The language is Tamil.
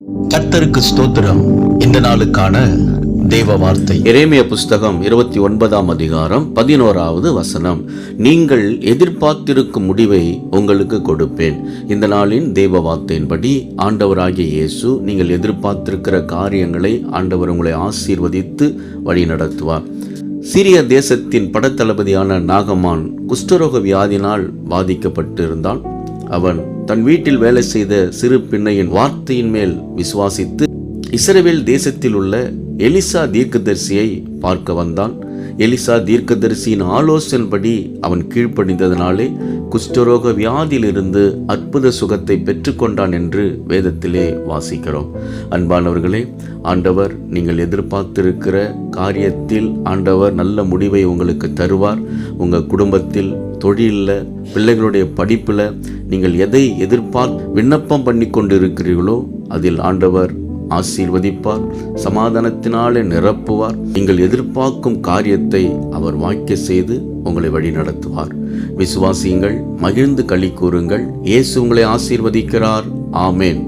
கர்த்தருக்கு ஸ்தோத்திரம். இந்த நாளுக்கான தேவ வார்த்தை எரேமியா புஸ்தகம் 29ஆம் அதிகாரம் 11வது வசனம். நீங்கள் எதிர்பார்த்திருக்கும் முடிவை உங்களுக்கு கொடுப்பேன். இந்த நாளின் தேவ வார்த்தையின்படி ஆண்டவராகிய இயேசு நீங்கள் எதிர்பார்த்திருக்கிற காரியங்களை ஆண்டவர் உங்களை ஆசீர்வதித்து வழி நடத்துவார். சீரிய தேசத்தின் படத்தளபதியான நாகமான் குஷ்டரோக வியாதினால் பாதிக்கப்பட்டிருந்தான். அவன் தன் வீட்டில் வேலை செய்த சிறு பிள்ளையின் வார்த்தையின் மேல் விசுவாசித்து இஸ்ரவேல் தேசத்தில் உள்ள எலிசா தீர்க்கதரிசியை பார்க்க வந்தான். எலிசா தீர்க்கதரிசியின் ஆலோசனைப்படி அவன் கீழ்ப்படிந்ததனாலே குஷ்டரோக வியாதியிலிருந்து அற்புத சுகத்தை பெற்றுக்கொண்டான் என்று வேதத்திலே வாசிக்கிறோம். அன்பானவர்களே, ஆண்டவர் நீங்கள் எதிர்பார்த்திருக்கிற காரியத்தில் ஆண்டவர் நல்ல முடிவை உங்களுக்கு தருவார். உங்கள் குடும்பத்தில், தொழிலில், பிள்ளைகளுடைய படிப்பில் நீங்கள் எதை விண்ணப்பம் பண்ணி கொண்டு இருக்கிறீர்களோ அதில் ஆண்டவர் ஆசீர்வதிப்பார், சமாதானத்தினாலே நிரப்புவார். நீங்கள் எதிர்பார்க்கும் காரியத்தை அவர் வாய்க்க செய்து உங்களை வழி நடத்துவார். விசுவாசியுங்கள், மகிழ்ந்து களி கூறுங்கள். இயேசு உங்களை ஆசீர்வதிக்கிறார். ஆமேன்.